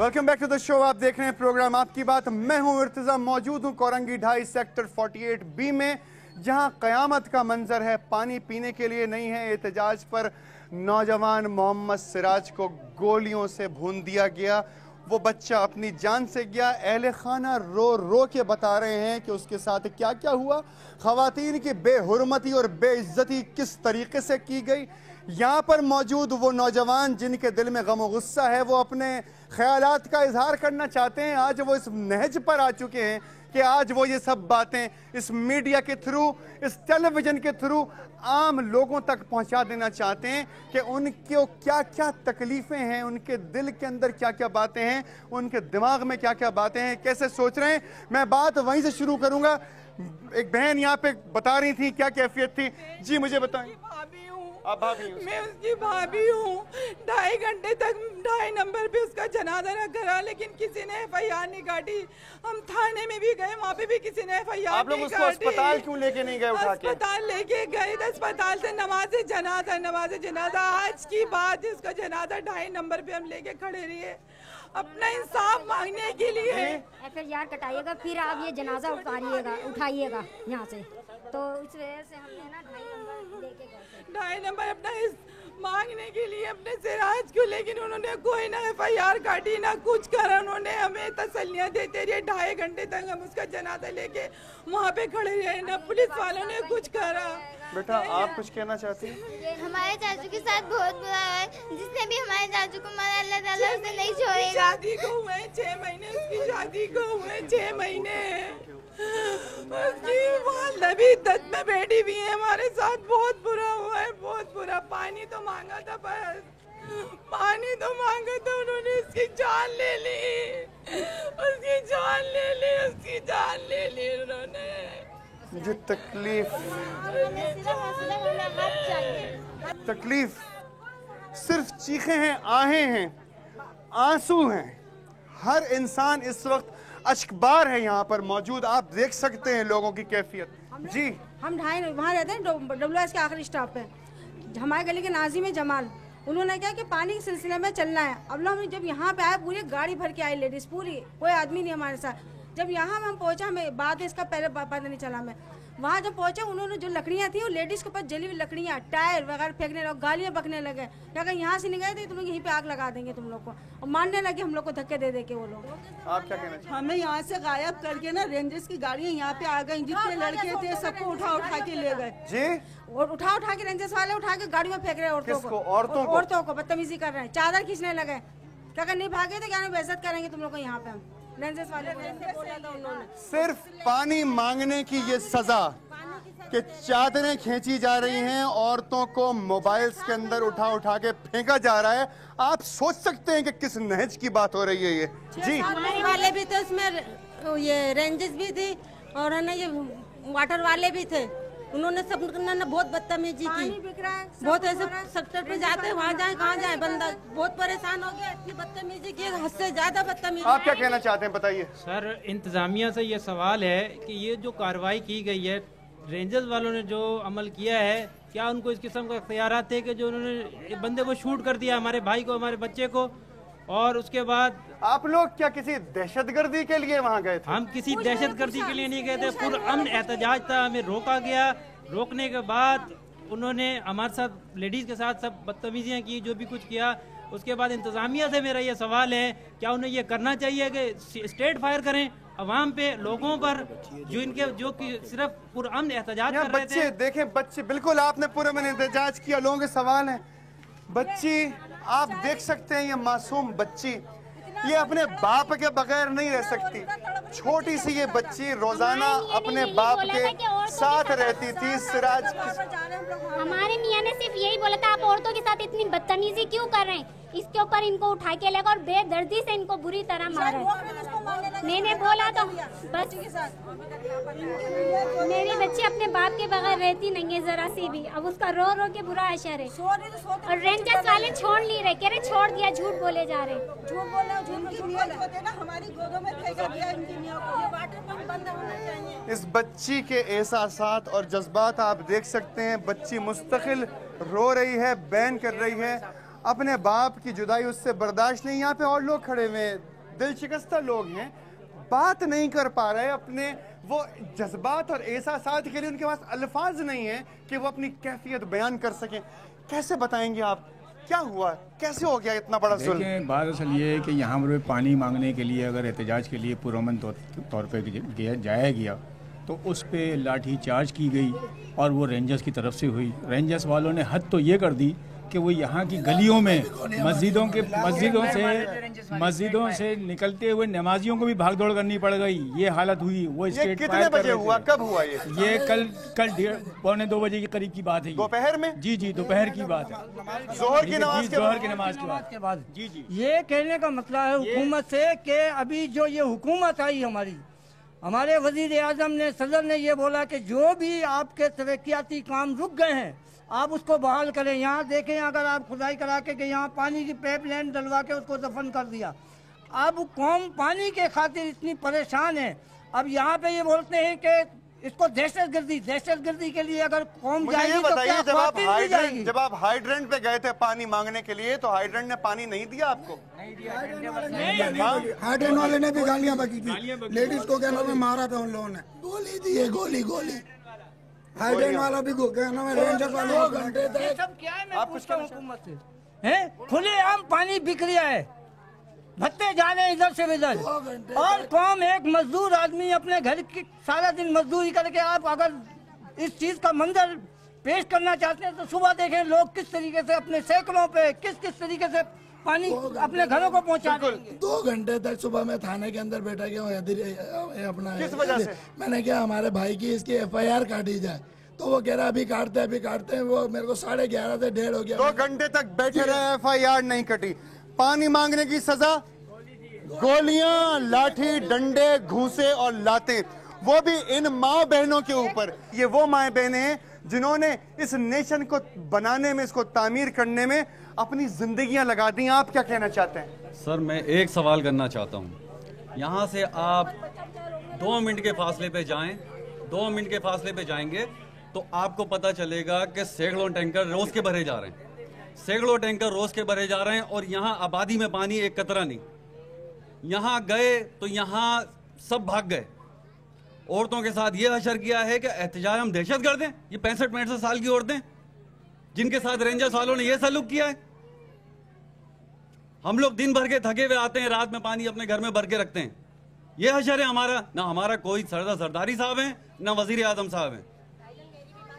Welcome back to the show. आप देख रहे हैं प्रोग्राम आपकी बात। मैं हूं इर्तिजा, मौजूद हूं कोरंगी ढाई सेक्टर 48B में, जहां कयामत का मंजर है। पानी पीने के लिए नहीं है। एहतजाज पर नौजवान मोहम्मद सिराज को गोलियों से भून दिया गया। वो बच्चा अपनी जान से गया। अहले खाना रो रो के बता रहे हैं कि उसके साथ क्या क्या हुआ, खवातीन की बेहुरमती और बेइज्जती किस तरीके से की गई। यहाँ पर मौजूद वो नौजवान जिनके दिल में गम और गुस्सा है, वो अपने ख्यालात का इजहार करना चाहते हैं। आज वो इस नहज पर आ चुके हैं कि आज वो ये सब बातें इस मीडिया के थ्रू, इस टेलीविज़न के थ्रू आम लोगों तक पहुंचा देना चाहते हैं कि उनको क्या क्या तकलीफ़ें हैं, उनके दिल के अंदर क्या क्या बातें हैं, उनके दिमाग में क्या क्या बातें हैं, कैसे सोच रहे हैं। मैं बात वहीं से शुरू करूंगा। एक बहन यहाँ पे बता रही थी क्या कैफियत थी। जी मुझे बताएं। आप भाभी? मैं उसकी भाभी हूँ। 2.5 घंटे तक 2.5 नंबर पे उसका जनाजा न करा, लेकिन किसी ने FIR नहीं काटी। हम थाने में भी गए, वहाँ पे भी किसी ने FIR नहीं काटी। आप लोग उसको अस्पताल क्यों लेके नहीं गए उठा के? अस्पताल लेके गए थे, अस्पताल से नमाज जनाजा आज की बात है। उसका जनाजा 2.5 नंबर पे हम लेके खड़े रहे अपना इंसाफ मांगने के लिए। FIR कटाइएगा, फिर आप ये जनाजा उठाइएगा यहाँ से। तो इस वजह से हमने ना 2.5 नंबर लेके गए थे। 2.5 नंबर अपना मांगने के लिए अपने सिराज को, लेकिन उन्होंने कोई ना FIR काटी ना कुछ करा। उन्होंने हमें तसल्लियाँ देते रहे। 2.5 घंटे तक हम उसका जनाजा लेके वहाँ पे खड़े रहे, ना पुलिस वालों ने कुछ करा। बेटा आप कुछ कहना चाहती हैं? हमारे चाचू के साथ बहुत बुरा है। जिसने भी हमारे चाचू को मारा, अल्लाह ताला उसे नहीं छोड़ेगा। शादी को हुए 6 महीने, उसकी शादी को हुए 6 महीने। उसकी वालिदा भी दर्द में बैठी हुई है। हमारे साथ बहुत बुरा हुआ है, बहुत बुरा। पानी तो मांगा था, बस पानी तो मांगा था, उन्होंने उसकी जान ले ली, उसकी जान ले ली, उसकी जान ले ली उन्होंने। मुझे तकलीफ सिर्फ चीखें हैं, आहें हैं, आंसू हैं। हर इंसान इस वक्त अश्कबार है यहाँ पर मौजूद। आप देख सकते हैं लोगों की कैफियत। जी हम वहाँ रहते हैं WS के आखिरी स्टॉप पे। हमारे गली के नाजिम जमाल, उन्होंने क्या कि पानी के सिलसिले में चलना है। अब लोग जब यहाँ पे आए, पूरी गाड़ी भर के आई लेडीज, पूरी, कोई आदमी नहीं हमारे साथ। जब यहाँ हम पहुँचा, हमें बाद में इसका पहले पता नहीं चला। मैं वहाँ जब पहुँचे, उन्होंने जो लकड़ियाँ थी वो लेडीज़ के ऊपर जली हुई लकड़ियाँ, टायर वगैरह फेंकने लगे, गालियाँ बकने लगे कि अगर यहाँ से नहीं गए तो तुम लोग यहीं पे आग लगा देंगे तुम लोग को, और मारने लगे हम लोग को धक्के दे दे के वो लोग। आप क्या कहना चाहिए? हमें यहाँ से गायब करके ना रेंजर्स की गाड़ियाँ यहाँ पे आ गई। जितने लड़के थे सबको उठा के ले गए जी, और उठा के रेंजर्स वाले उठा के गाड़ी में फेंक रहे हैं औरतों को बदतमीजी कर रहे हैं, चादर खींचने लगे। क्या अगर नहीं भागे तो क्या बेइज्जत करेंगे तुम लोग को यहाँ पे। हम रेंजर्स वाले बोला था उन्होंने, सिर्फ पानी मांगने की ये सजा कि चादरें खींची जा रही हैं, औरतों को मोबाइल्स के अंदर उठा के फेंका जा रहा है। आप सोच सकते हैं कि किस नहज की बात हो रही है ये। जी हमारे वाले भी थे उसमें, ये रेंजर्स भी थी और है ना ये वाटर वाले भी थे। उन्होंने सब ने बहुत बदतमीजी की। बहुत ऐसे सेक्टर पे जाते हैं, वहाँ जाए कहाँ जाए, बंदा बहुत परेशान हो गया। इतनी बदतमीजी की, हद से ज्यादा बदतमीजी। आप क्या कहना चाहते हैं, बताइए। सर, इंतजामिया से ये सवाल है कि ये जो कार्रवाई की गई है, रेंजर्स वालों ने जो अमल किया है, क्या उनको इस किस्म का इख्तियारात थे कि जो उन्होंने बंदे को शूट कर दिया, हमारे भाई को, हमारे बच्चे को, और उसके बाद आप लोग क्या किसी दहशतगर्दी के लिए वहाँ गए थे? हम किसी दहशतगर्दी के लिए नहीं गए थे। पुरअमन एहतजाज था, हमें रोका गया। रोकने के बाद उन्होंने हमारे साथ, लेडीज के साथ सब बदतमीजियाँ की, जो भी कुछ किया। उसके बाद इंतजामिया से मेरा ये सवाल है, क्या उन्हें ये करना चाहिए कि स्ट्रेट फायर करें अवाम पे, लोगों पर जो कि सिर्फ पुरअमन एहतजाज कर रहे थे। बच्चे देखें, बच्चे, बिल्कुल आपने पुरअमन एहतजाज किया। लोगों के सवाल है, बच्ची आप देख सकते हैं, ये मासूम बच्ची, ये अपने बाप के बगैर नहीं रह सकती। छोटी सी ये बच्ची रोजाना अपने बाप के साथ रहती थी। सिराज, हमारे मियाँ ने सिर्फ यही बोला था, आप औरतों के साथ इतनी बदतमीजी क्यों कर रहे हैं। इसके ऊपर इनको उठा के लगा और बेदर्दी से इनको बुरी तरह मारा। मैंने बोला तो बस, मेरी बच्ची अपने बाप के बगैर रहती नहीं है जरा सी भी। अब उसका रो रो के बुरा असर है। और रेंजर्स वाले छोड़ नहीं रहे, कह रहे छोड़ दिया, झूठ बोले जा रहे। इस बच्ची के एहसासात और जज्बात आप देख सकते हैं। बच्ची मुस्तकिल रो रही है, बैन कर रही है। अपने बाप की जुदाई उससे बर्दाश्त नहीं। यहाँ पे और लोग खड़े हुए हैं, दिल शिकस्ता लोग हैं, बात नहीं कर पा रहे, अपने वो जज्बात और एहसासात के लिए उनके पास अल्फाज नहीं है कि वो अपनी कैफियत बयान कर सकें। कैसे बताएंगे आप, क्या हुआ, कैसे हो गया इतना बड़ा जुल्म? देखिए, बात असल ये है कि यहाँ पर पानी मांगने के लिए अगर एहतजाज के लिए पुरअमन तौर पे जाया गया तो उस पे लाठी चार्ज की गई और वो रेंजर्स की तरफ से हुई। रेंजर्स वालों ने हद तो ये कर दी कि वो यहाँ की गलियों में मस्जिदों से निकलते हुए नमाजियों को भी भाग दौड़ करनी पड़ गई। ये हालत हुई। वो ये कितने बजे हुआ, कब हुआ ये कल 1:15-2 बजे के करीब की बात है। दोपहर में? जी दोपहर की बात है, जोहर की नमाज के बाद। जी ये कहने का मतलब है हुकूमत से कि अभी जो ये हुकूमत आई हमारे वजीर आजम ने, सदर ने ये बोला कि जो भी आपके तरक्याती काम रुक गए हैं आप उसको बहाल करें। यहाँ देखें, अगर आप खुदाई करा के यहाँ पानी की पाइप लाइन डलवा के उसको दफन कर दिया। अब कौम पानी के खातिर इतनी परेशान है। अब यहाँ पे ये बोलते हैं कि इसको दहशतगर्दी के लिए अगर कौम जाएगी तो क्या ख्वातीन भी जाएगी? जब आप हाइड्रेंट पे गए थे पानी मांगने के लिए तो हाइड्रेंट ने पानी नहीं दिया आपको? हाइड्रेंट वाले ने भी गालियां बकी थी, लेडीज को क्या नाम है मारा था उन लोगों ने, गोली दी है, गोली। हाइड्रेंट वाला भी क्या नाम है, रेंजर्स वाले 2 घंटे तक। सब क्या है, मैं पूछता हूं हुकूमत से, हैं खुलेआम पानी बिक रहा है, भत्ते जा रहे हैं इधर से इधर, और कौम एक मजदूर आदमी अपने घर की सारा दिन मजदूरी करके आप अगर इस चीज का मंजर पेश करना चाहते हैं तो सुबह देखें लोग किस तरीके से अपने सैकड़ों पे किस तरीके से पानी अपने घरों को पहुंचा रहे हैं। 2 घंटे तक सुबह में थाने के अंदर बैठा गया अपना। किस वजह से? मैंने क्या हमारे भाई की इसकी FIR काटी जाए, तो वो कह रहा अभी काटते हैं। वो मेरे को 11:30 से 1:30 हो गया। 2 घंटे तक बैठे रहे, FIR नहीं कटी। पानी मांगने की सजा गोलियां, लाठी, डंडे, घूंसे और लाते, वो भी इन माँ बहनों के ऊपर। ये वो माँ बहनें हैं जिन्होंने इस नेशन को बनाने में, इसको तामीर करने में अपनी जिंदगियां लगा दी। आप क्या कहना चाहते हैं? सर, मैं एक सवाल करना चाहता हूँ। यहाँ से आप 2 मिनट के फासले पे जाएं, 2 मिनट के फासले पे जाएंगे तो आपको पता चलेगा कि सैकड़ों टैंकर रोज के भरे जा रहे हैं, सैकड़ों टैंकर रोज के भरे जा रहे हैं, और यहाँ आबादी में पानी एक कतरा नहीं। यहाँ गए तो यहाँ सब भाग गए। औरतों के साथ ये हशर किया है कि एहतजाज हम दहशतगर्द हैं। ये 65-65 साल की औरतें जिनके साथ रेंजर्स वालों ने ये सलूक किया है। हम लोग दिन भर के थके हुए आते हैं, रात में पानी अपने घर में भर के रखते हैं। ये हशर है हमारा? ना हमारा कोई सरदारी साहब है, ना वजीर आजम साहब है।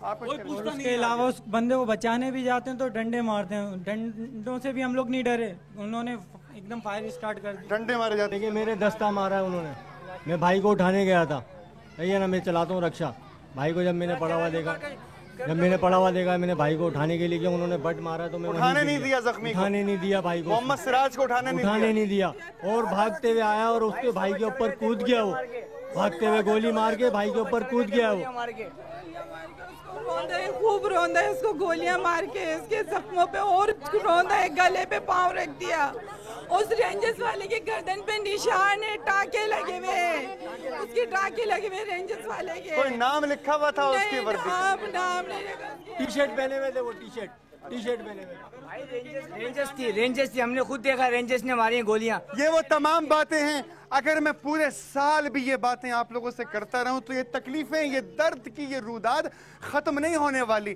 कोई पूछता नहीं। इसके अलावा उस बंदे को बचाने भी जाते हैं तो डंडे मारते हैं। डंडों से भी हम लोग नहीं डरे, उन्होंने एकदम फायर स्टार्ट कर दिया, डंडे मारे जाते। देखिए मेरे दस्ता मारा है उन्होंने। मैं भाई को उठाने गया था, सही है ना, मैं चलाता हूँ रक्षा। भाई को जब मैंने पड़ा हुआ देखा, मैंने भाई को उठाने के लिए किया, उन्होंने बट मारा तो मैं उठाने नहीं दिया, जख्मी को उठाने नहीं दिया, भाई को, मोहम्मद सिराज को उठाने नहीं दिया। और भागते हुए आया और उसके भाई के ऊपर कूद गया। वो भागते हुए गोली मार के भाई के ऊपर कूद गया। वो खूब रोंदा है, उसको गोलियां मार के इसके जख्मों पे और रोंदा है, गले पे पाँव रख दिया। उस रेंजर्स वाले के गर्दन पे निशान है, टाके लगे हुए, उसके टाके लगे हुए रेंजर्स वाले के। कोई नाम लिखा हुआ था उसकी वर्दी? नाम नहीं लगा। टी-शर्ट पहने हुए थे वो, टी-शर्ट पहने हुए। रेंजर्स थी, हमने खुद देखा, रेंजर्स ने मारी गोलियां। ये वो तमाम बातें हैं। अगर मैं पूरे साल भी ये बातें आप लोगों से करता रहूं तो ये तकलीफें, ये दर्द की ये रूदाद खत्म नहीं होने वाली।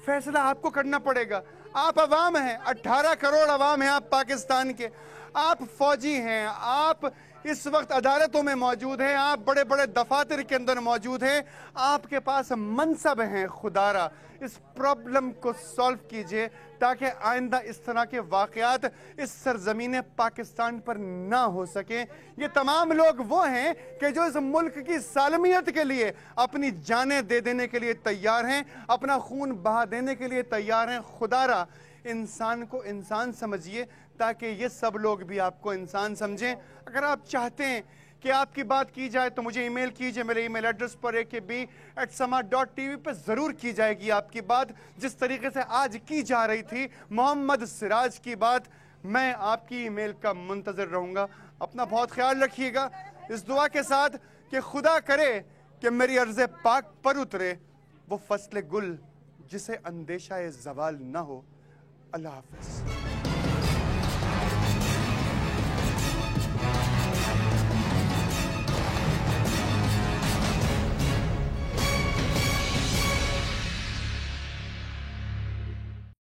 फैसला आपको करना पड़ेगा। आप अवाम हैं, 18 करोड़ अवाम हैं आप पाकिस्तान के। आप फौजी हैं, आप इस वक्त अदालतों में मौजूद हैं, आप बड़े बड़े दफातर के अंदर मौजूद हैं, आपके पास मनसब हैं। खुदारा इस प्रॉब्लम को सॉल्व कीजिए ताकि आइंदा इस तरह के वाकयात इस सरजमीन पाकिस्तान पर ना हो सके। ये तमाम लोग वो हैं कि जो इस मुल्क की सालमियत के लिए अपनी जानें दे देने के लिए तैयार हैं, अपना खून बहा देने के लिए तैयार हैं। खुदारा इंसान को इंसान समझिए ताकि ये सब लोग भी आपको इंसान समझें। अगर आप चाहते हैं कि आपकी बात की जाए तो मुझे ईमेल कीजिए, मेरे ईमेल एड्रेस पर akb@sama.tv पर ज़रूर की जाएगी आपकी बात, जिस तरीके से आज की जा रही थी मोहम्मद सिराज की बात। मैं आपकी ईमेल का मुंतज़र रहूँगा। अपना बहुत ख्याल रखिएगा, इस दुआ के साथ कि खुदा करे कि मेरी अर्ज़ पाक पर उतरे वो फसल गुल जिसे अंदेशा ज़वाल ना हो। अल्लाह हाफ़िज़।